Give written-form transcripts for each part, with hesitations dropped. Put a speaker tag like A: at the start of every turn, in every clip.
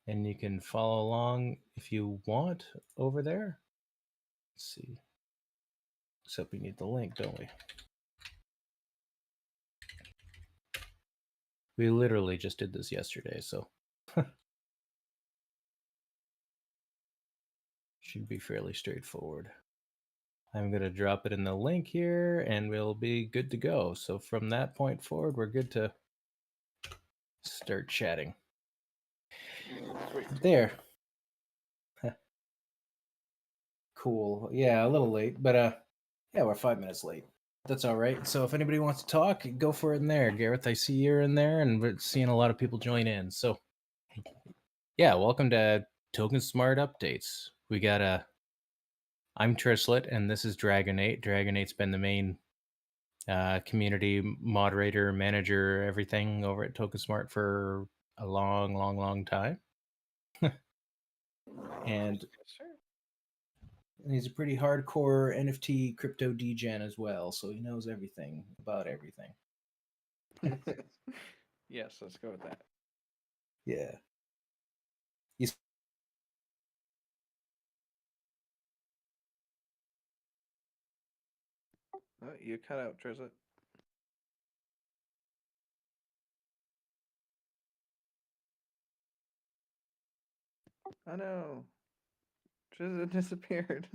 A: and you can follow along if you want over there. Let's see. Except we need the link, don't we? We literally just did this yesterday, so should be fairly straightforward. I'm going to drop it in the link here, and we'll be good to go. So from that point forward, we're good to start chatting. There. Cool. Yeah, a little late, but yeah, we're 5 minutes late. That's all right. So if anybody wants to talk, go for it in there. Gareth, I see you're in there, and we're seeing a lot of people join in. So yeah, welcome to TokenSmart Updates. We got I'm Trislit, and this is Dragonate. Dragonate's been the main community moderator, manager, everything over at TokenSmart for a long time. And he's a pretty hardcore NFT crypto degen as well, so he knows everything about everything.
B: Yes, let's go with that.
A: Yeah.
B: Oh, you cut out, Trislit. Oh no. Trislit disappeared.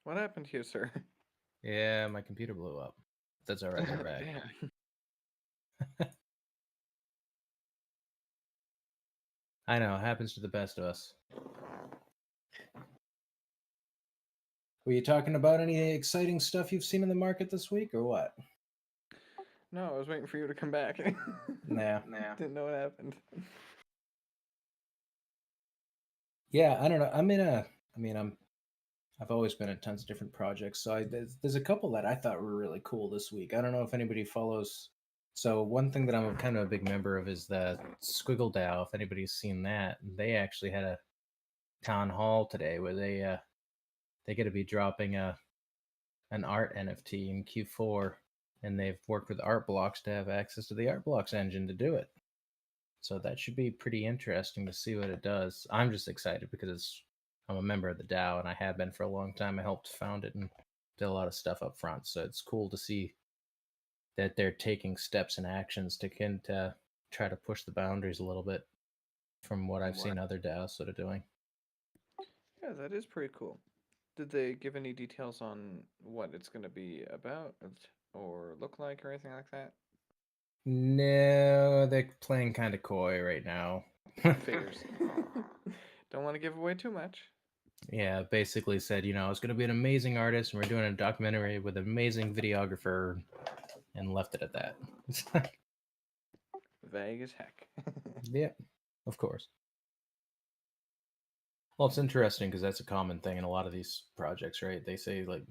B: What happened here, sir?
A: Yeah, my computer blew up. That's all right, we're back.
B: Damn.
A: I know, it happens to the best of us. Were you talking about any exciting stuff you've seen in the market this week, or what?
B: No, I was waiting for you to come back.
A: Nah.
B: Didn't know what happened.
A: Yeah, I don't know. I've always been in tons of different projects, so there's a couple that I thought were really cool this week. I don't know if anybody follows. So one thing that I'm kind of a big member of is the Squiggle DAO. If anybody's seen that, they actually had a town hall today where they get to be dropping an art NFT in Q4, and they've worked with Art Blocks to have access to the Art Blocks engine to do it. So that should be pretty interesting to see what it does. I'm just excited because I'm a member of the DAO, and I have been for a long time. I helped found it and did a lot of stuff up front. So it's cool to see that they're taking steps and actions to try to push the boundaries a little bit from what I've seen other DAOs sort of doing.
B: Yeah, that is pretty cool. Did they give any details on what it's going to be about or look like or anything like that?
A: No, they're playing kind of coy right now.
B: Figures. Don't want to give away too much.
A: Yeah, basically said, it's going to be an amazing artist, and we're doing a documentary with an amazing videographer, and left it at that.
B: Vague as heck.
A: Yeah, of course. Well, it's interesting because that's a common thing in a lot of these projects, right? They say, like,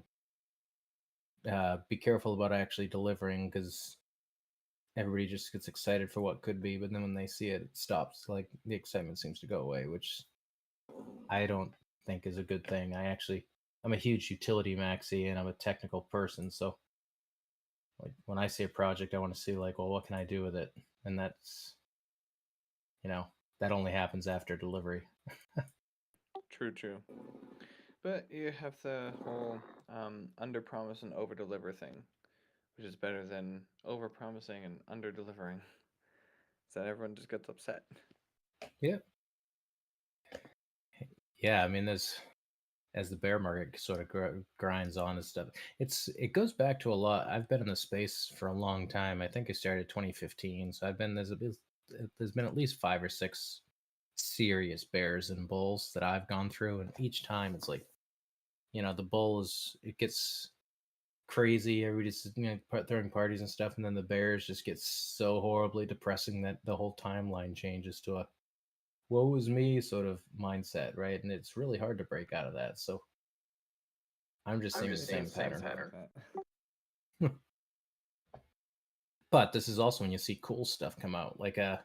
A: be careful about actually delivering because everybody just gets excited for what could be, but then when they see it, it stops. Like, the excitement seems to go away, which I don't think is a good thing. I'm a huge utility maxi, and I'm a technical person, so like when I see a project, I want to see, like, well, what can I do with it? And that's, that only happens after delivery.
B: True. But you have the whole under promise and over deliver thing, which is better than over promising and under delivering. So that everyone just gets upset.
A: Yeah. Yeah, I mean, as the bear market sort of grinds on and stuff, it goes back to a lot. I've been in the space for a long time. I think I started 2015, so there's been at least 5 or 6 serious bears and bulls that I've gone through, and each time it's like, the bull it gets crazy, everybody's throwing parties and stuff, and then the bears just get so horribly depressing that the whole timeline changes to a woe is me sort of mindset, right? And it's really hard to break out of that. So I'm just seeing the same pattern. But this is also when you see cool stuff come out. Like there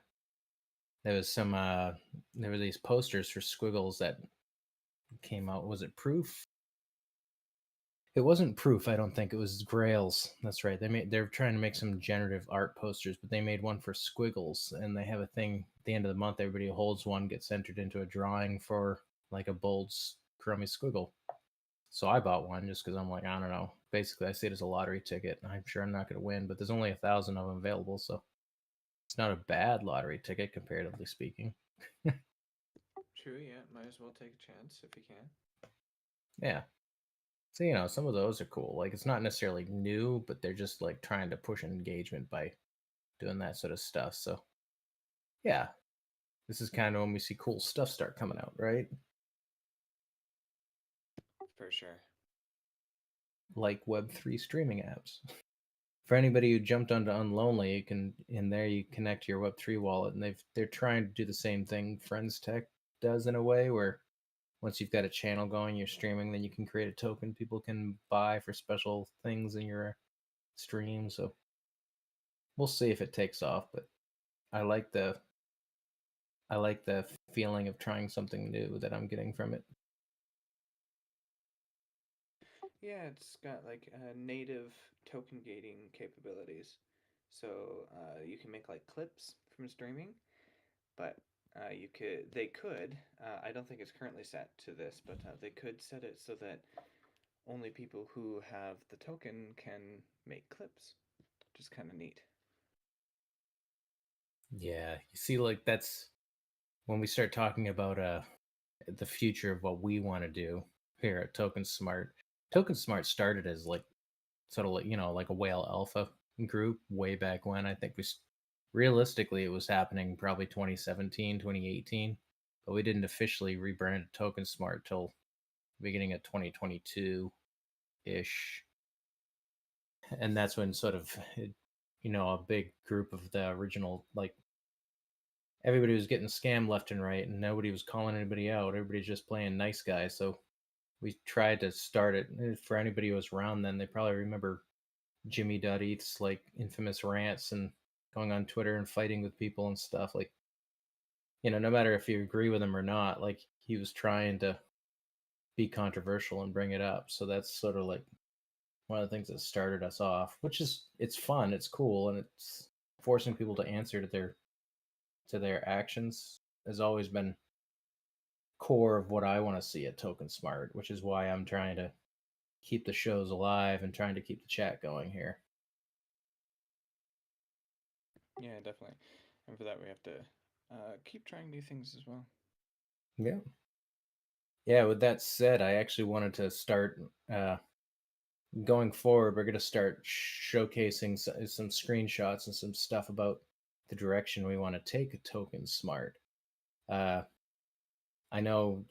A: were these posters for Squiggles that came out. Was it Proof? It wasn't Proof, I don't think. It was Grails. That's right. They're trying to make some generative art posters, but they made one for Squiggles, and they have a thing at the end of the month. Everybody who holds one gets entered into a drawing for like a bold, crummy squiggle. So I bought one just because I'm like, I don't know. Basically, I see it as a lottery ticket. I'm sure I'm not going to win, but there's only 1,000 of them available, so it's not a bad lottery ticket, comparatively speaking.
B: True, yeah. Might as well take a chance if you can.
A: Yeah. So, some of those are cool. Like, it's not necessarily new, but they're just like trying to push an engagement by doing that sort of stuff. So, yeah, this is kind of when we see cool stuff start coming out, right?
B: For sure.
A: Like Web3 streaming apps. For anybody who jumped onto Unlonely, you can you connect your Web3 wallet, and they're trying to do the same thing Friends Tech does in a way, where once you've got a channel going, you're streaming, then you can create a token people can buy for special things in your stream. So we'll see if it takes off, but I like the feeling of trying something new that I'm getting from it.
B: Yeah, it's got like native token gating capabilities. So you can make like clips from streaming, but they could, I don't think it's currently set to this, but they could set it so that only people who have the token can make clips, which is kind of neat.
A: Yeah, you see, like that's when we start talking about the future of what we want to do here at TokenSmart. TokenSmart started as like sort of like like a whale alpha group way back when. I think realistically it was happening probably 2017, 2018, but we didn't officially rebrand TokenSmart till beginning of 2022 ish, and that's when sort of a big group of the original, like, everybody was getting scammed left and right, and nobody was calling anybody out. Everybody's just playing nice guy. So we tried to start it. For anybody who was around then, they probably remember Jimmy.Eats like infamous rants and going on Twitter and fighting with people and stuff. Like, no matter if you agree with him or not, like he was trying to be controversial and bring it up. So that's sort of like one of the things that started us off, which is it's fun, it's cool, and it's forcing people to answer to their actions has always been core of what I want to see at TokenSmart, which is why I'm trying to keep the shows alive and trying to keep the chat going here.
B: Yeah, definitely. And for that, we have to keep trying new things as well.
A: Yeah. Yeah, with that said, I actually wanted to start going forward. We're going to start showcasing some screenshots and some stuff about the direction we want to take TokenSmart. Uh, I know,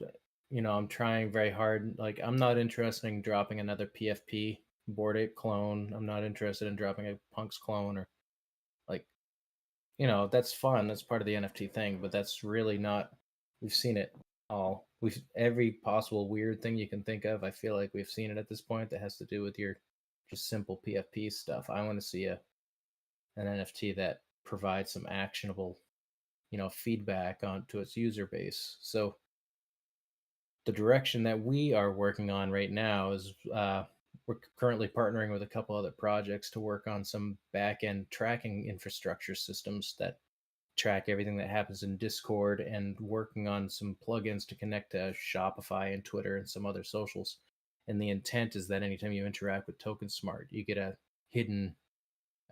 A: I'm trying very hard. Like, I'm not interested in dropping another PFP Bored Ape clone. I'm not interested in dropping a Punks clone or like, that's fun. That's part of the NFT thing, but that's really not. We've seen it all. We've every possible weird thing you can think of. I feel like we've seen it at this point that has to do with your just simple PFP stuff. I want to see an NFT that provides some actionable, feedback onto its user base. So the direction that we are working on right now is we're currently partnering with a couple other projects to work on some back end tracking infrastructure systems that track everything that happens in Discord, and working on some plugins to connect to Shopify and Twitter and some other socials. And the intent is that anytime you interact with TokenSmart, you get a hidden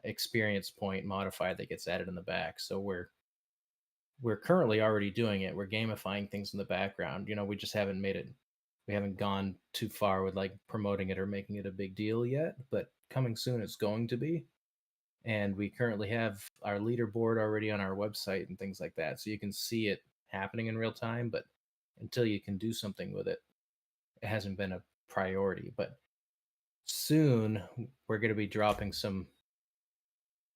A: experience point modifier that gets added in the back. So we're currently already doing it. We're gamifying things in the background. We just haven't made it. We haven't gone too far with like promoting it or making it a big deal yet, but coming soon it's going to be. And we currently have our leaderboard already on our website and things like that. So you can see it happening in real time, but until you can do something with it, it hasn't been a priority. But soon we're going to be dropping some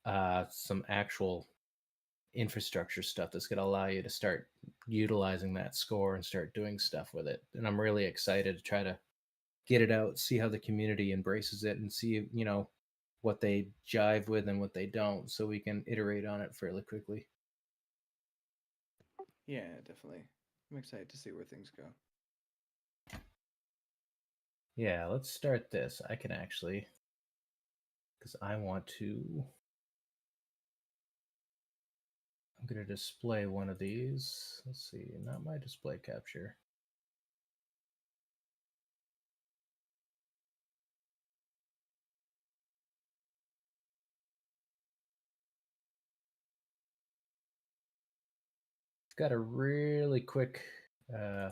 A: actual infrastructure stuff that's going to allow you to start utilizing that score and start doing stuff with it. And I'm really excited to try to get it out, see how the community embraces it, and see, what they jive with and what they don't, so we can iterate on it fairly quickly.
B: Yeah, definitely. I'm excited to see where things go.
A: Yeah, let's start this. I can actually, because I want to, I'm going to display one of these. Let's see, not my display capture. It's got a really quick uh,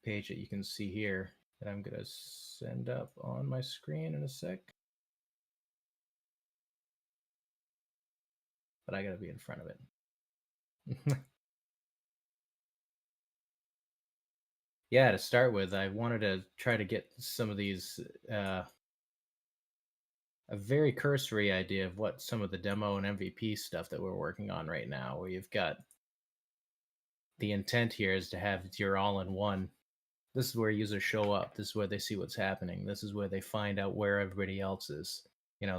A: page that you can see here that I'm going to send up on my screen in a sec. But I got to be in front of it. Yeah, to start with, I wanted to try to get some of these, a very cursory idea of what some of the demo and MVP stuff that we're working on right now, where you've got the intent here is to have your all in one. This is where users show up. This is where they see what's happening. This is where they find out where everybody else is.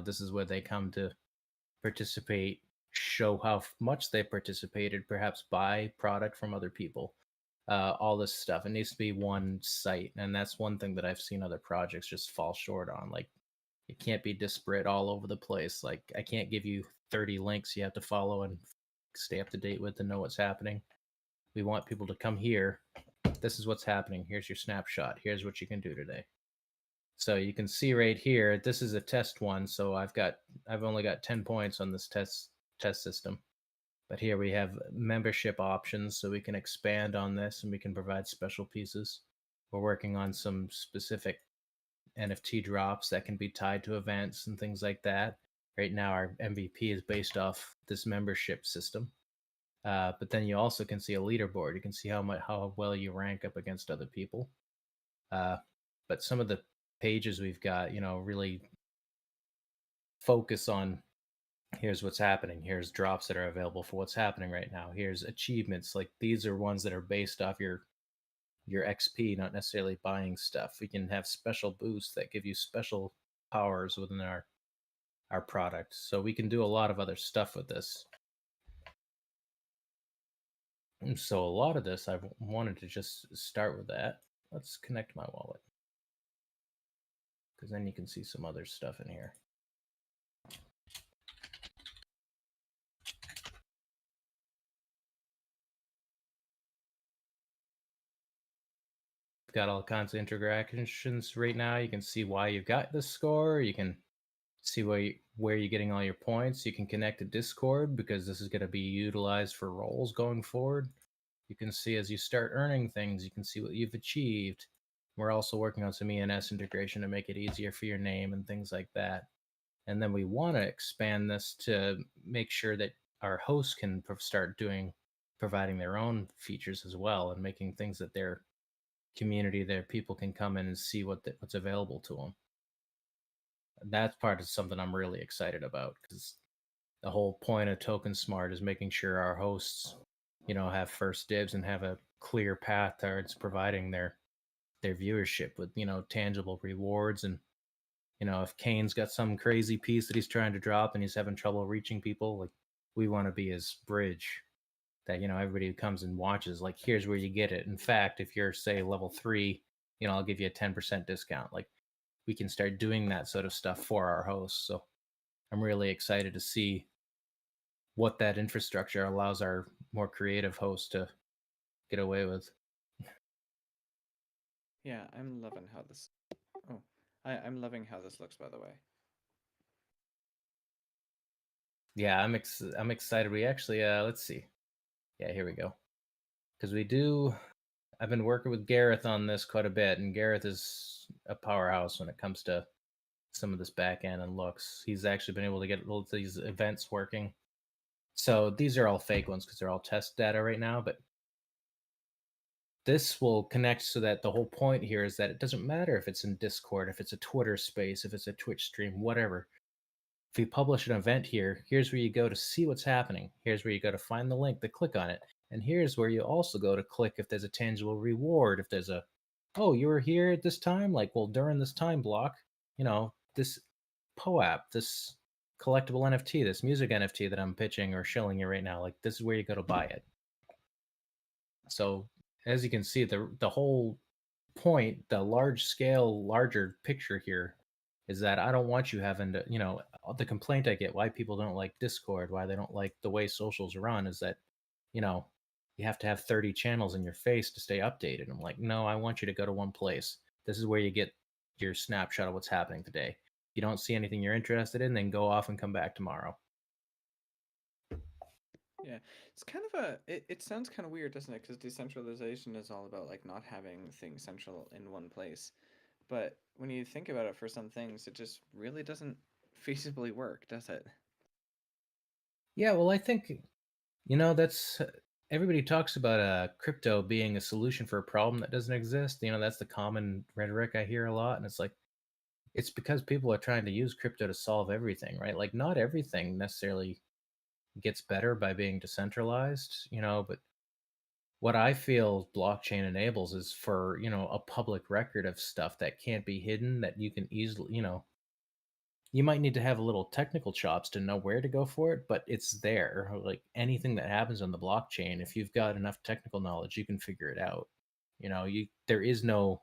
A: This is where they come to participate, show how much they participated, perhaps buy product from other people. All this stuff. It needs to be one site, and that's one thing that I've seen other projects just fall short on. Like, it can't be disparate all over the place. Like, I can't give you 30 links you have to follow and stay up to date with to know what's happening. We want people to come here. This is what's happening. Here's your snapshot. Here's what you can do today. So you can see right here, this is a test one. So I've only got 10 points on this test system. But here we have membership options, so we can expand on this and we can provide special pieces. We're working on some specific NFT drops that can be tied to events and things like that. Right now, our MVP is based off this membership system. But then you also can see a leaderboard. You can see how well you rank up against other people. But some of the pages we've got, really focus on, here's what's happening. Here's drops that are available for what's happening right now. Here's achievements. Like, these are ones that are based off your XP, not necessarily buying stuff. We can have special boosts that give you special powers within our product. So we can do a lot of other stuff with this. And so a lot of this, I wanted to just start with that. Let's connect my wallet, because then you can see some other stuff in here. Got all kinds of interactions right now. You can see why you got this score. You can see where you're getting all your points. You can connect to Discord, because this is going to be utilized for roles going forward. You can see as you start earning things, you can see what you've achieved. We're also working on some ENS integration to make it easier for your name and things like that. And then we want to expand this to make sure that our hosts can start providing their own features as well, and making things that their community, their people can come in and see what's available to them. That part is something I'm really excited about, because the whole point of TokenSmart is making sure our hosts, have first dibs and have a clear path towards providing their viewership with, tangible rewards. And, if Kane's got some crazy piece that he's trying to drop and he's having trouble reaching people, like, we want to be his bridge that, everybody who comes and watches, like, here's where you get it. In fact, if you're, say, level 3, I'll give you a 10% discount. Like, we can start doing that sort of stuff for our hosts. So I'm really excited to see what that infrastructure allows our more creative hosts to get away with.
B: Yeah, I'm loving how this. Oh, I'm loving how this looks. By the way.
A: Yeah, I'm excited. We actually let's see. Yeah, here we go. Because I've been working with Gareth on this quite a bit, and Gareth is a powerhouse when it comes to some of this back end and looks. He's actually been able to get all of these events working. So these are all fake ones because they're all test data right now, but this will connect so that the whole point here is that it doesn't matter if it's in Discord, if it's a Twitter space, if it's a Twitch stream, whatever. If you publish an event here, here's where you go to see what's happening. Here's where you go to find the link to click on it. And here's where you also go to click if there's a tangible reward. If there's oh, you were here at this time? Like, well, during this time block, this POAP, this collectible NFT, this music NFT that I'm pitching or showing you right now, like, this is where you go to buy it. So as you can see, the whole point, the large scale, larger picture here is that I don't want you having to, the complaint I get why people don't like Discord, why they don't like the way socials run is that, you know, you have to have 30 channels in your face to stay updated. I'm like, no, I want you to go to one place. This is where you get your snapshot of what's happening today. If you don't see anything you're interested in, then go off and come back tomorrow.
B: Yeah, it's kind of a. It sounds kind of weird, doesn't it? Because decentralization is all about like not having things central in one place. But when you think about it, for some things, it just really doesn't feasibly work, does it?
A: Yeah, well, I think that's everybody talks about crypto being a solution for a problem that doesn't exist. That's the common rhetoric I hear a lot, and it's like it's because people are trying to use crypto to solve everything, right? Like not everything necessarily gets better by being decentralized, but what I feel blockchain enables is for, a public record of stuff that can't be hidden that you can easily, you might need to have a little technical chops to know where to go for it, but it's there. Like anything that happens on the blockchain, if you've got enough technical knowledge, you can figure it out. There is no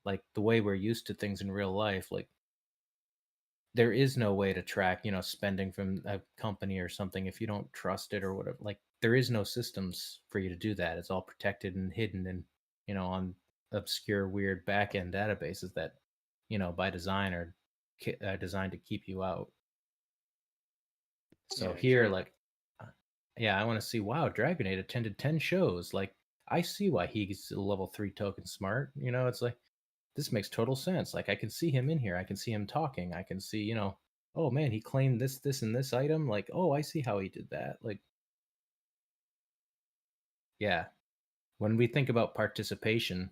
A: like the way we're used to things in real life, like there is no way to track, spending from a company or something if you don't trust it or whatever. Like there is no systems for you to do that. It's all protected and hidden and, on obscure, weird back end databases that, by design are designed to keep you out. So
B: Yeah,
A: here,
B: true.
A: like, uh, yeah, I want to see. Wow, Dragonate attended 10 shows. Like, I see why he's a level 3 token smart. It's like this makes total sense. Like, I can see him in here. I can see him talking. I can see, oh man, he claimed this, this, and this item. Like, oh, I see how he did that. Like, yeah. When we think about participation,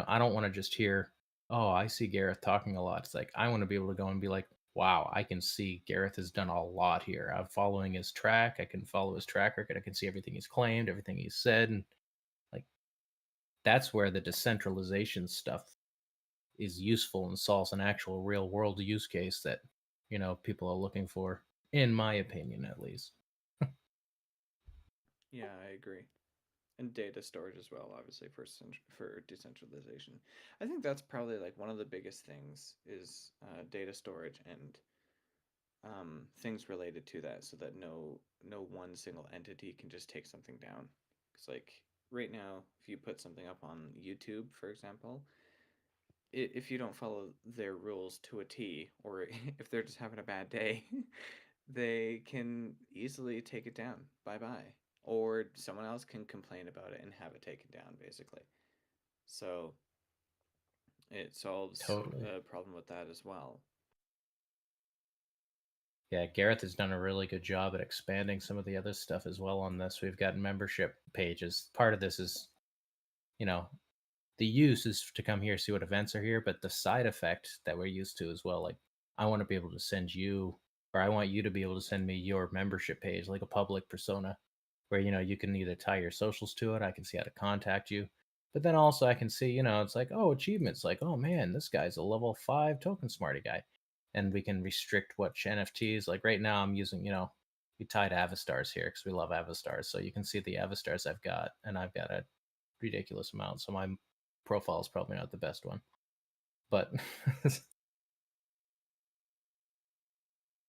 A: I don't want to just hear, oh, I see Gareth talking a lot. It's like I want to be able to go and be like, wow, I can see Gareth has done a lot here. I'm following his track. I can follow his track record. I can see everything he's claimed, everything he's said, and like that's where the decentralization stuff is useful and solves an actual real world use case that people are looking for, in my opinion, at least.
B: Yeah, I agree. And data storage as well, obviously for decentralization. I think that's probably like one of the biggest things is data storage and things related to that, so that no one single entity can just take something down. Because like right now, if you put something up on YouTube, for example, if you don't follow their rules to a T, or if they're just having a bad day, they can easily take it down. Bye bye. Or someone else can complain about it and have it taken down, basically. So it solves
A: Totally.
B: a problem with that as well.
A: Yeah, Gareth has done a really good job at expanding some of the other stuff as well on this. We've got membership pages. Part of this is, you know, the use is to come here, see what events are here, but the side effect that we're used to as well, like I want to be able to send you, or I want you to be able to send me your membership page, like a public persona, where you can either tie your socials to it. I can see how to contact you, but then also I can see, it's like, oh, achievements, like, oh man, this guy's a level 5 token smarty guy, and we can restrict what NFTs. Like right now, I'm using, we tied Avastars here because we love Avastars, so you can see the Avastars I've got, and I've got a ridiculous amount. So my profile is probably not the best one, but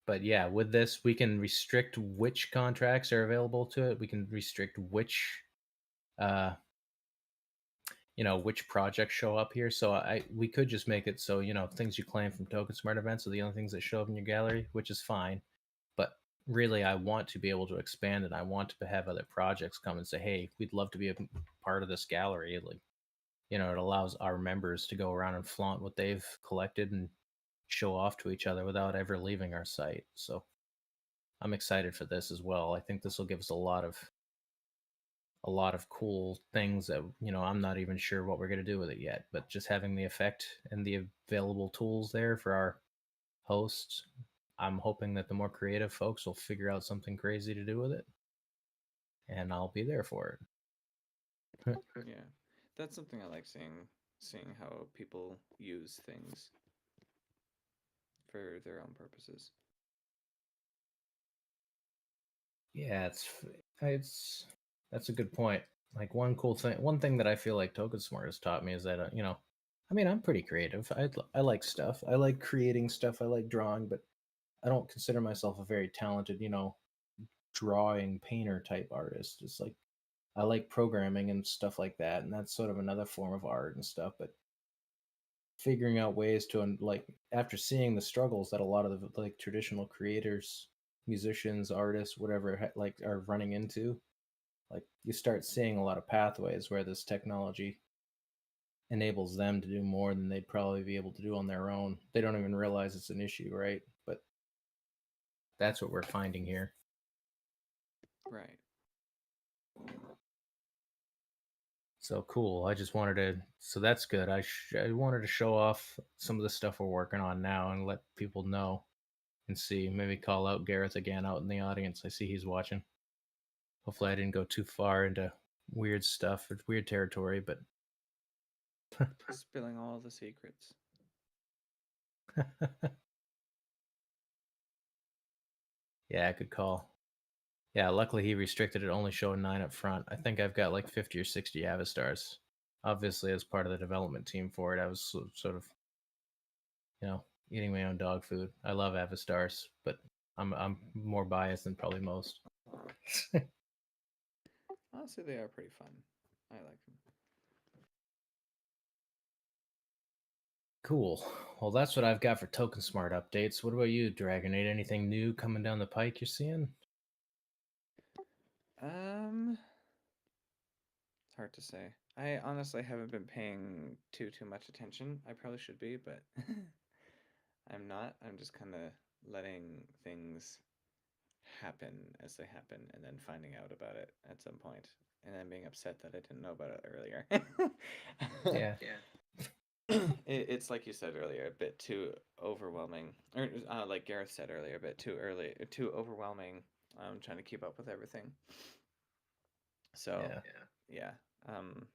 A: but yeah, with this we can restrict which contracts are available to it. We can restrict which uh which projects show up here. So we could just make it so things you claim from TokenSmart events are the only things that show up in your gallery, which is fine. But really, I want to be able to expand and I want to have other projects come and say, hey, we'd love to be a part of this gallery. Like, it allows our members to go around and flaunt what they've collected and show off to each other without ever leaving our site. So I'm excited for this as well. I think this will give us a lot of cool things that I'm not even sure what we're going to do with it yet, but just having the effect and the available tools there for our hosts, I'm hoping that the more creative folks will figure out something crazy to do with it, and I'll be there for it.
B: Yeah, that's something I like seeing how people use things for their own purposes.
A: Yeah, it's that's a good point. Like one thing that I feel like TokenSmart has taught me is that I mean, I'm pretty creative. I like stuff. I like creating stuff. I like drawing, but I don't consider myself a very talented, drawing painter type artist. It's like I like programming and stuff like that, and that's sort of another form of art and stuff. But figuring out ways to like after seeing the struggles that a lot of the like traditional creators, musicians, artists, whatever, like are running into, like you start seeing a lot of pathways where this technology enables them to do more than they'd probably be able to do on their own. They don't even realize it's an issue, right? But that's what we're finding here.
B: Right.
A: So cool. I just wanted to. So that's good. I wanted to show off some of the stuff we're working on now and let people know and see. Maybe call out Gareth again out in the audience. I see he's watching. Hopefully, I didn't go too far into weird stuff. It's weird territory, but
B: Spilling all the secrets.
A: yeah, good call. Yeah, luckily he restricted it only showing 9 up front. I think I've got like 50 or 60 Avastars. Obviously, as part of the development team for it, I was sort of, eating my own dog food. I love Avastars, but I'm more biased than probably most.
B: Honestly, they are pretty fun. I like them.
A: Cool. Well, that's what I've got for TokenSmart updates. What about you, Dragonate? Anything new coming down the pike you're seeing?
B: Um, it's hard to say. I honestly haven't been paying too much attention. I probably should be, but I'm not. I'm just kind of letting things happen as they happen and then finding out about it at some point and then being upset that I didn't know about it earlier.
A: Yeah.
B: Yeah. It's like you said earlier, a bit too overwhelming, or like Gareth said earlier, a bit too early, too overwhelming. Trying to keep up with everything. So
A: Yeah.
B: yeah, um,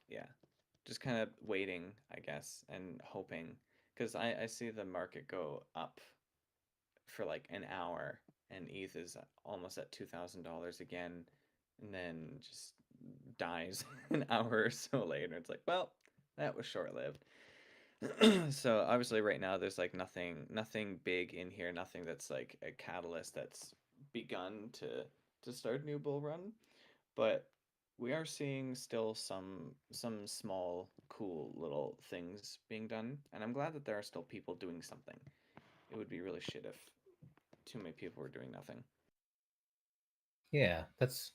B: yeah, just kind of waiting, I guess, and hoping because I see the market go up for like an hour, and ETH is almost at $2,000 again, and then just dies an hour or so later. It's like, well, that was short lived. So obviously right now there's like nothing big in here, nothing that's like a catalyst that's begun to start a new bull run, but we are seeing still some small cool little things being done, and I'm glad that there are still people doing something. It would be really shit if too many people were doing nothing.
A: Yeah, that's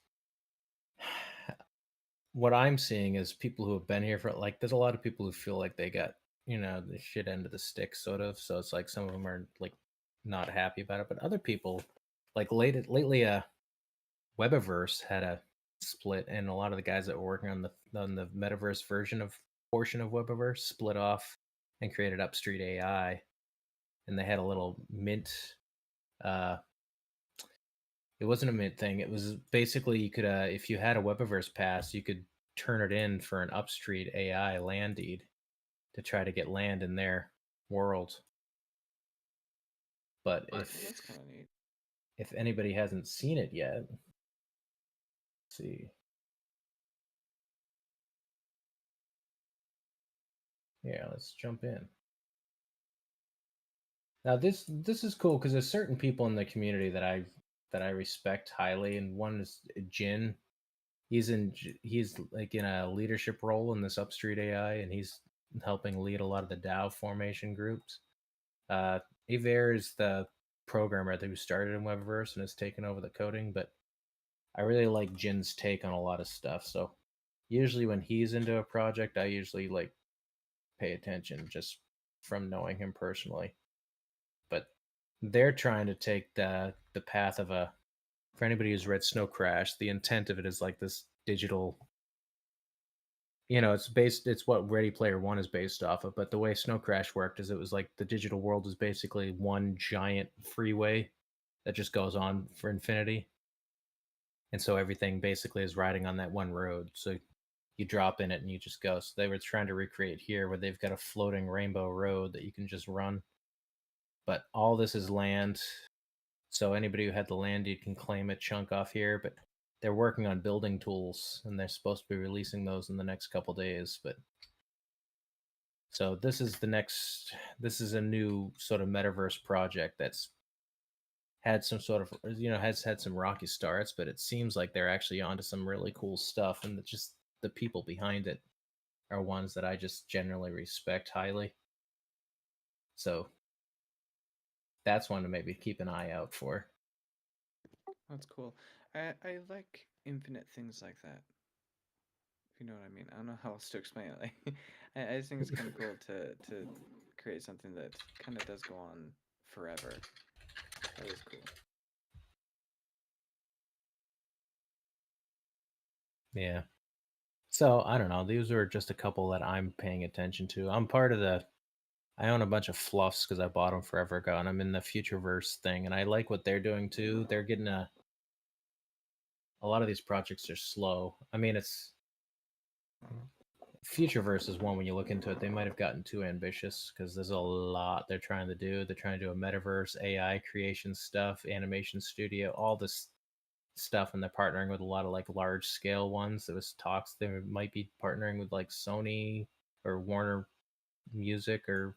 A: what I'm seeing is people who have been here for like there's a lot of people who feel like they got, the shit end of the stick sort of. So it's like some of them are like not happy about it, but other people like lately Webiverse had a split and a lot of the guys that were working on the metaverse version of portion of Webiverse split off and created Upstreet AI and they had a little mint uh it wasn't a mint thing. It was basically you could if you had a Webiverse pass, you could turn it in for an Upstreet AI land deed to try to get land in their world. But
B: But well, that's kind of neat.
A: if anybody hasn't seen it yet, let's see. Yeah, let's jump in. Now this is cool because there's certain people in the community that I respect highly, and one is Jin. He's like in a leadership role in this Upstreet AI, and he's helping lead a lot of the DAO formation groups. Uh, Aver is the programmer who started in Webverse and has taken over the coding, but I really like Jin's take on a lot of stuff. So usually when he's into a project, I usually like pay attention just from knowing him personally. But they're trying to take the path of a for anybody who's read Snow Crash, the intent of it is like this digital it's what Ready Player One is based off of, but the way Snow Crash worked is it was like the digital world is basically one giant freeway that just goes on for infinity. And so everything basically is riding on that one road. So you drop in it and you just go. So they were trying to recreate here where they've got a floating rainbow road that you can just run. But all this is land. So anybody who had the land deed can claim a chunk off here, but they're working on building tools and they're supposed to be releasing those in the next couple days. But So this is a new sort of metaverse project that's had some sort of, has had some rocky starts, but it seems like they're actually onto some really cool stuff, and just the people behind it are ones that I just generally respect highly. So that's one to maybe keep an eye out for.
B: That's cool. I like infinite things like that. If you know what I mean. I don't know how else to explain it. Like, I just think it's kind of cool to create something that kind of does go on forever. That is cool.
A: Yeah. So I don't know. These are just a couple that I'm paying attention to. I'm part of the. I own a bunch of fluffs because I bought them forever ago, and I'm in the Futureverse thing, and I like what they're doing too. They're getting a lot of these projects are slow. I mean, it's Futureverse is one when you look into it, they might have gotten too ambitious because there's a lot they're trying to do. They're trying to do a metaverse, AI creation stuff, animation studio, all this stuff, and they're partnering with a lot of like large scale ones. There was talks they might be partnering with like Sony or Warner Music or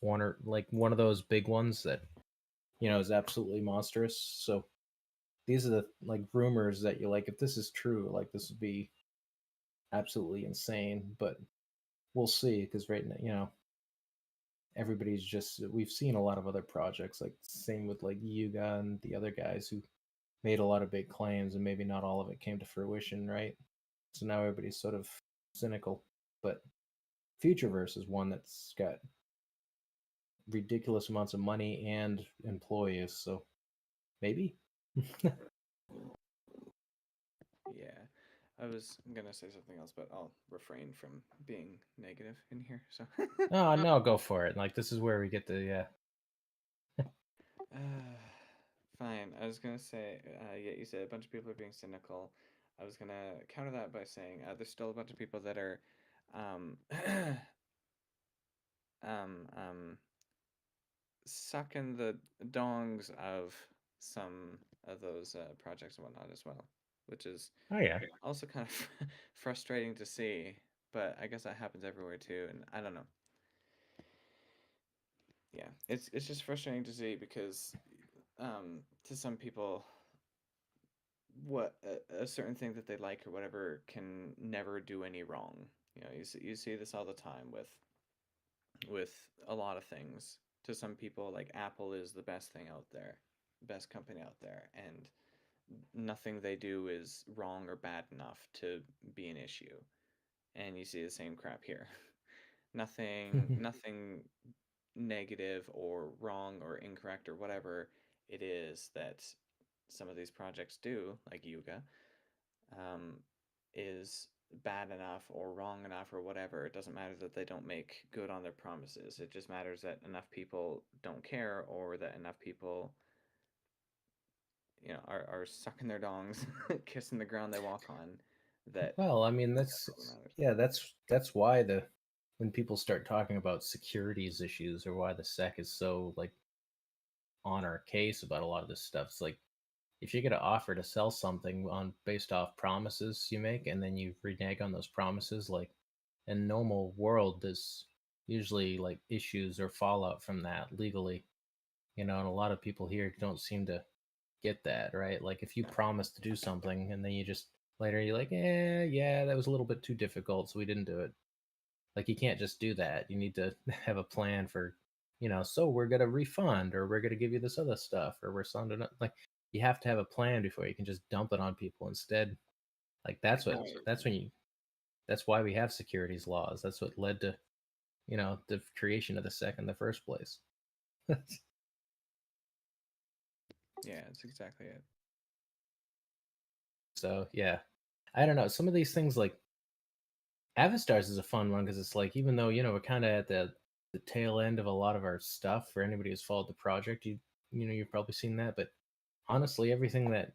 A: Warner, like one of those big ones that is absolutely monstrous. So these are the like rumors that you're like, if this is true, like this would be absolutely insane. But we'll see because right now, everybody's just we've seen a lot of other projects like same with like Yuga and the other guys who made a lot of big claims and maybe not all of it came to fruition, right? So now everybody's sort of cynical. But Futureverse is one that's got ridiculous amounts of money and employees, so maybe.
B: Yeah. I was gonna say something else, but I'll refrain from being negative in here. So,
A: Oh no, go for it. Like this is where we get the yeah.
B: uh, fine. I was gonna say, yeah, you said a bunch of people are being cynical. I was gonna counter that by saying there's still a bunch of people that are, um, um, um, sucking the dongs of some of those projects and whatnot as well, which is
A: Oh yeah.
B: also kind of frustrating to see. But I guess that happens everywhere too, and I don't know. Yeah, it's just frustrating to see because to some people what a certain thing that they like or whatever can never do any wrong. You see this all the time with a lot of things. To some people, like Apple is the best thing out there, best company out there, and nothing they do is wrong or bad enough to be an issue. And you see the same crap here. Nothing negative or wrong or incorrect or whatever it is that some of these projects do, like Yuga, um, is bad enough or wrong enough or whatever. It doesn't matter that they don't make good on their promises. It just matters that enough people don't care or that enough people, are sucking their dongs, kissing the ground they walk on. That
A: Well, I mean
B: that's
A: that's
B: all that matters.
A: yeah, that's why the when people start talking about securities issues or why the SEC is so like on our case about a lot of this stuff, it's like if you get an offer to sell something on based off promises you make and then you renege on those promises, like in normal world there's usually like issues or fallout from that legally, and a lot of people here don't seem to get that, right? Like if you promise to do something and then you just later you're like, yeah, that was a little bit too difficult, so we didn't do it. Like you can't just do that. You need to have a plan for, so we're gonna refund or we're gonna give you this other stuff or we're sending it. Like you have to have a plan before you can just dump it on people. Instead, like
B: Right.
A: that's why we have securities laws. That's what led to, the creation of the SEC in the first place.
B: Yeah, that's exactly it.
A: So yeah, I don't know. Some of these things like Avastars is a fun one because it's like even though we're kind of at the tail end of a lot of our stuff. For anybody who's followed the project, you've probably seen that. But honestly, everything that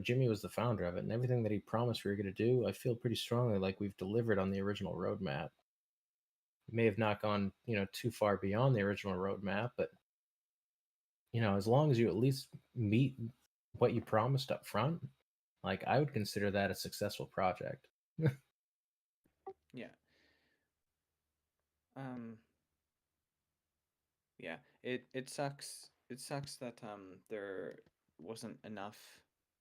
A: Jimmy was the founder of it, and everything that he promised we were going to do, I feel pretty strongly like we've delivered on the original roadmap. We may have not gone too far beyond the original roadmap, but as long as you at least meet what you promised up front, like I would consider that a successful project.
B: Yeah. Um, yeah, it sucks. It sucks that there wasn't enough,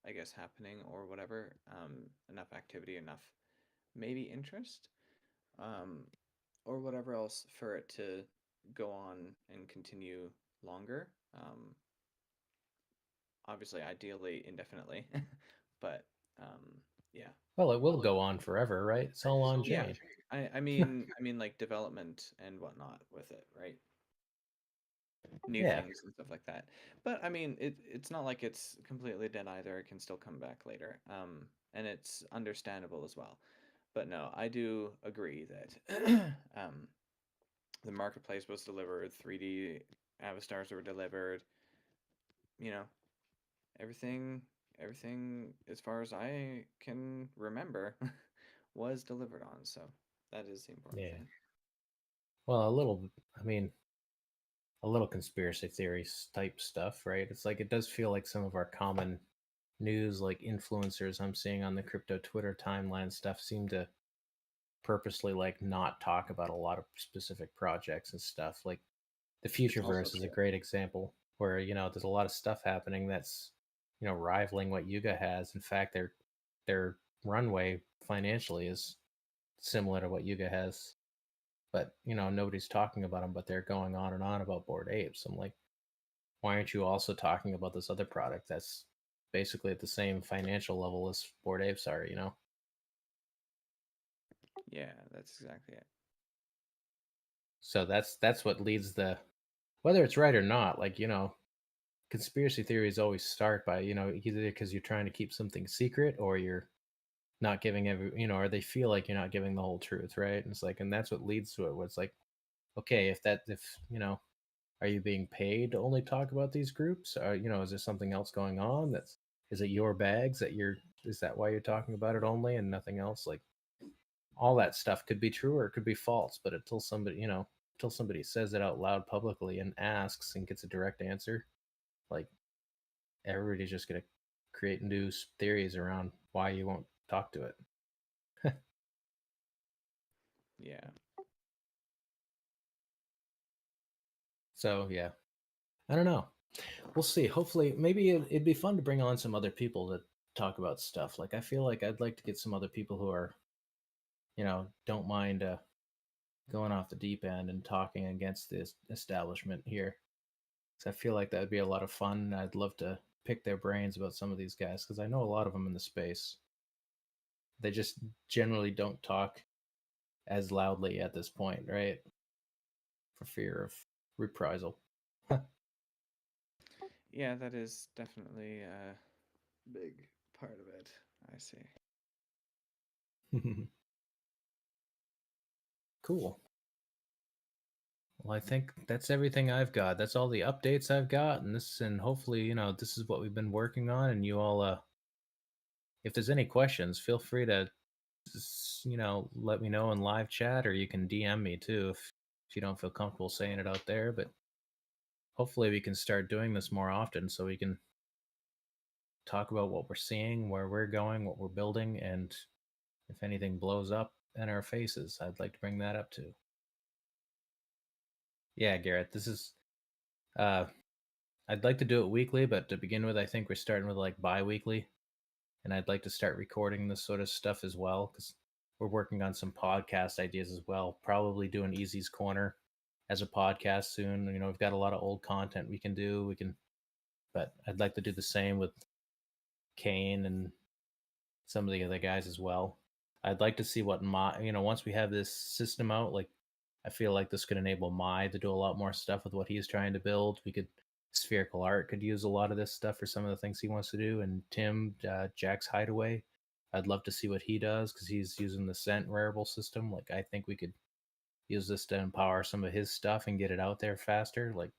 B: I guess, happening or whatever. Enough activity, enough maybe interest, um, or whatever else for it to go on and continue longer. Obviously, ideally, indefinitely, but yeah.
A: Well, it will go on forever, right? It's all on
B: Yeah,
A: chain.
B: I mean, like development and whatnot with it, right? New
A: Yeah.
B: things and stuff like that. But I mean, it's not like it's completely dead either. It can still come back later. And it's understandable as well. But no, I do agree that the marketplace was delivered, 3D avatars were delivered, you know, everything everything as far as I can remember was delivered on. So that is the important
A: Yeah.
B: thing.
A: Well, a little, I mean, a little conspiracy theories type stuff, right? It's like it does feel like some of our common news, like influencers I'm seeing on the crypto Twitter timeline stuff, seem to purposely like not talk about a lot of specific projects and stuff. Like the
B: Also
A: Futureverse is a
B: true.
A: great example where there's a lot of stuff happening that's rivaling what Yuga has. In fact, their runway financially is similar to what Yuga has, but nobody's talking about them. But they're going on and on about Bored Apes. I'm like, why aren't you also talking about this other product that's basically at the same financial level as Bored Apes are?
B: Yeah, that's exactly it.
A: So that's what leads the whether it's right or not. Like conspiracy theories always start by either because you're trying to keep something secret or you're not giving or they feel like you're not giving the whole truth, right? And it's like, and that's what leads to it, where it's like, okay, if are you being paid to only talk about these groups? Is there something else going on? Is it your bags that you're is that why you're talking about it only and nothing else? Like all that stuff could be true or it could be false, but until somebody says it out loud publicly and asks and gets a direct answer, like everybody's just going to create new theories around why you won't talk to it.
B: Yeah.
A: So yeah, I don't know. We'll see. Hopefully, maybe it'd be fun to bring on some other people to talk about stuff. Like I feel like I'd like to get some other people who are, don't mind going off the deep end and talking against this establishment here. So I feel like that would be a lot of fun. I'd love to pick their brains about some of these guys because I know a lot of them in the space. They just generally don't talk as loudly at this point, right? For fear of reprisal.
B: Yeah, that is definitely a big part of it. I see.
A: Cool. Well, I think that's everything I've got. That's all the updates I've got, and hopefully, this is what we've been working on. And you all, if there's any questions, feel free to, let me know in live chat, or you can DM me too if you don't feel comfortable saying it out there. But hopefully, we can start doing this more often, so we can talk about what we're seeing, where we're going, what we're building, and if anything blows up in our faces, I'd like to bring that up too. Yeah, Garrett, this is uh I'd like to do it weekly, but to begin with, I think we're starting with like bi-weekly, and I'd like to start recording this sort of stuff as well because we're working on some podcast ideas as well. Probably doing Easy's Corner as a podcast soon. We've got a lot of old content we can do. But I'd like to do the same with Kane and some of the other guys as well. I'd like to see what once we have this system out, like I feel like this could enable Mai to do a lot more stuff with what he's trying to build. Spherical Art could use a lot of this stuff for some of the things he wants to do. And Tim, Jack's Hideaway, I'd love to see what he does because he's using the Scent wearable system. Like I think we could use this to empower some of his stuff and get it out there faster. Like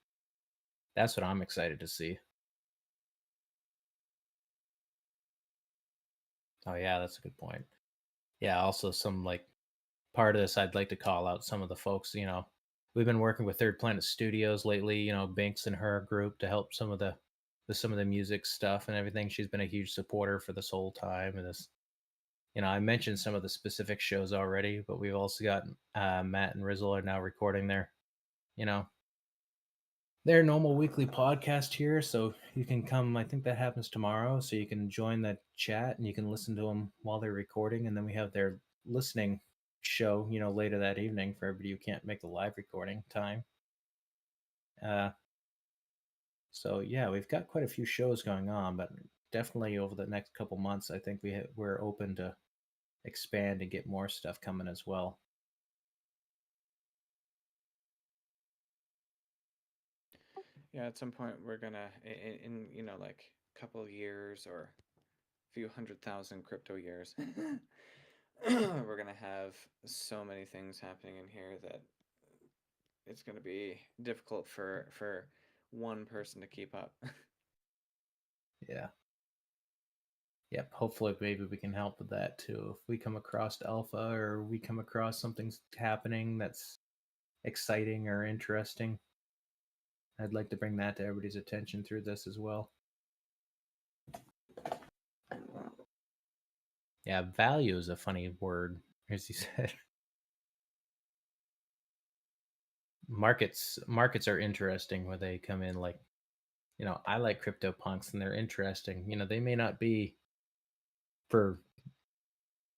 A: that's what I'm excited to see. Oh yeah, that's a good point. Yeah, also some like part of this, I'd like to call out some of the folks. We've been working with Third Planet Studios lately. Binks and her group to help some of the music stuff and everything. She's been a huge supporter for this whole time, and I mentioned some of the specific shows already, but we've also got Matt and Rizzle are now recording you know, their normal weekly podcast here. So you can come. I think that happens tomorrow. So you can join that chat and you can listen to them while they're recording. And then we have their listening show, later that evening for everybody who can't make the live recording time. Uh, so yeah, we've got quite a few shows going on, but definitely over the next couple months, I think we're open to expand and get more stuff coming as well.
B: Yeah, at some point we're gonna, in like a couple of years or a few 100,000 crypto years, we're gonna have so many things happening in here that it's gonna be difficult for one person to keep up.
A: Yeah. Yep. Hopefully, maybe we can help with that too. If we come across alpha or we come across something's happening that's exciting or interesting, I'd like to bring that to everybody's attention through this as well. Yeah, value is a funny word, as you said. Markets are interesting where they come in like, I like crypto punks and they're interesting. They may not be for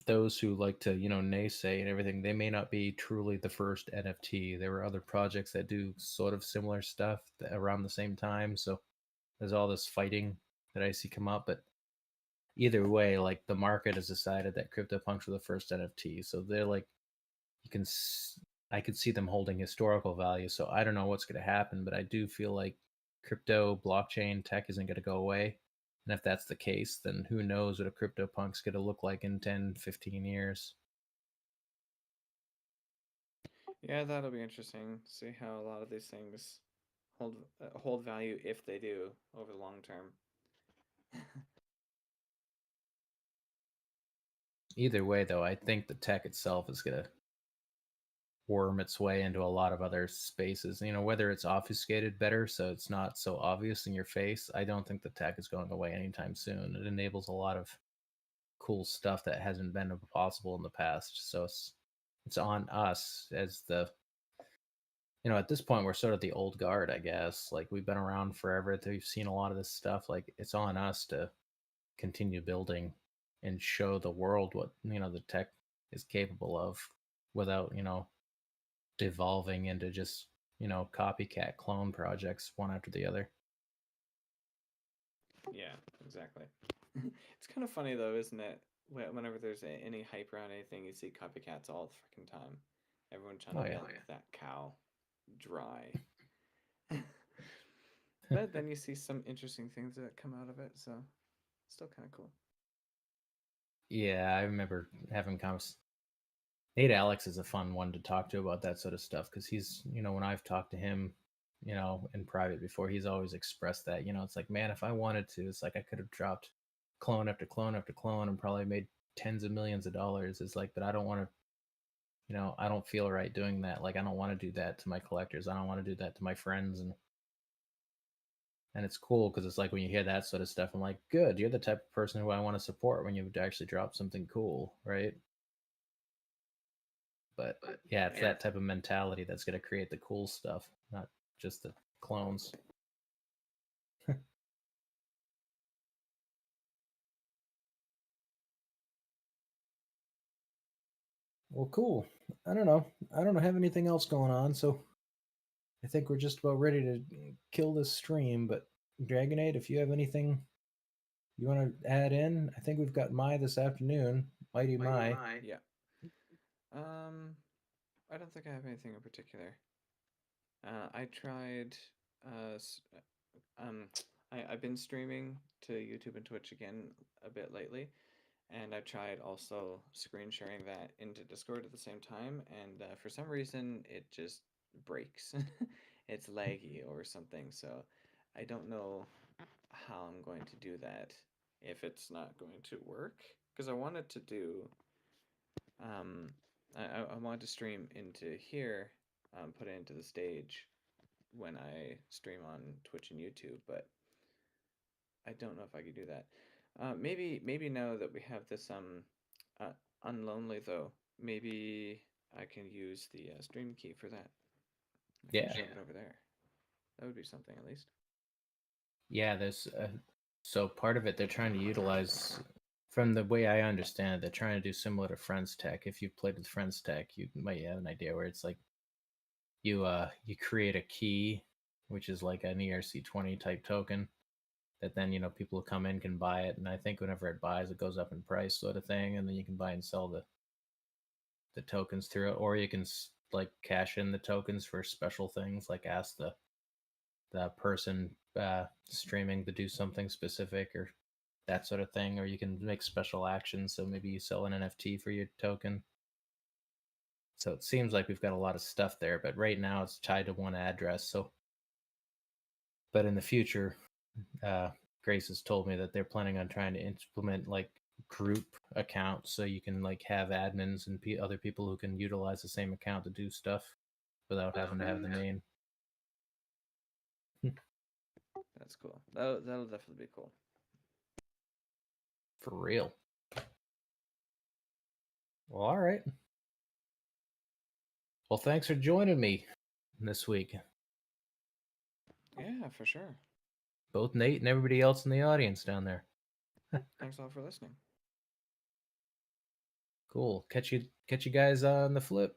A: those who like to, naysay and everything, they may not be truly the first NFT. There were other projects that do sort of similar stuff around the same time. So there's all this fighting that I see come up. But either way, like the market has decided that CryptoPunks were the first NFT. So they're like, you can, I could see them holding historical value. So I don't know what's going to happen, but I do feel like crypto blockchain tech isn't going to go away. And if that's the case, then who knows what a CryptoPunk's going to look like in 10, 15 years.
B: Yeah, that'll be interesting. See how a lot of these things hold value if they do over the long term.
A: Either way, though, I think the tech itself is going to worm its way into a lot of other spaces. Whether it's obfuscated better so it's not so obvious in your face, I don't think the tech is going away anytime soon. It enables a lot of cool stuff that hasn't been possible in the past. So it's on us as at this point we're sort of the old guard, I guess. Like we've been around forever. We've seen a lot of this stuff. Like it's on us to continue building and show the world what the tech is capable of without devolving into just copycat clone projects one after the other.
B: Yeah, exactly. It's kind of funny though, isn't it? Whenever there's any hype around anything, you see copycats all the freaking time. Everyone trying
A: Oh
B: to
A: yeah.
B: milk that cow dry. But then you see some interesting things that come out of it, so still kind of cool.
A: Yeah, I remember having Nate Alex is a fun one to talk to about that sort of stuff because he's, when I've talked to him, in private before, he's always expressed that, it's like, man, if I wanted to, it's like I could have dropped clone after clone after clone and probably made tens of millions of dollars. It's like, but I don't want to, I don't feel right doing that. Like, I don't want to do that to my collectors. I don't want to do that to my friends. And it's cool because it's like when you hear that sort of stuff, I'm like, good, you're the type of person who I want to support when you actually drop something cool, right? But yeah, it's that type of mentality that's going to create the cool stuff, not just the clones. Well, cool. I don't know. I don't have anything else going on, so I think we're just about ready to kill this stream. But Dragonade, if you have anything you want to add in, I think we've got Mai this afternoon. Mighty Mai.
B: Yeah. Um, I don't think I have anything in particular. I tried. Uh, s- um, I've been streaming to YouTube and Twitch again a bit lately, and I tried also screen sharing that into Discord at the same time, and for some reason it just breaks. It's laggy or something, so I don't know how I'm going to do that if it's not going to work. Because I wanted to do, um, I wanted to stream into here, put it into the stage when I stream on Twitch and YouTube, but I don't know if I could do that. Maybe now that we have this unlonely though. Maybe I can use the stream key for that. I can
A: Yeah.
B: shove it over there. That would be something at least.
A: Yeah, there's so part of it they're trying to utilize, from the way I understand it, they're trying to do similar to Friends Tech. If you've played with Friends Tech, you might have an idea where it's like you create a key, which is like an ERC20 type token that then people who come in can buy it, and I think whenever it buys, it goes up in price, sort of thing, and then you can buy and sell the tokens through it, or you can like cash in the tokens for special things, like ask the person streaming to do something specific or that sort of thing, or you can make special actions. So maybe you sell an NFT for your token. So it seems like we've got a lot of stuff there, but right now it's tied to one address. So, but in the future, Grace has told me that they're planning on trying to implement like group accounts, so you can like have admins and other people who can utilize the same account to do stuff without having to have the main.
B: That's cool. That'll definitely be cool.
A: For real. Well, all right. Well, thanks for joining me this week.
B: Yeah, for sure.
A: Both Nate and everybody else in the audience down there.
B: Thanks all for listening.
A: Cool. Catch you guys on the flip.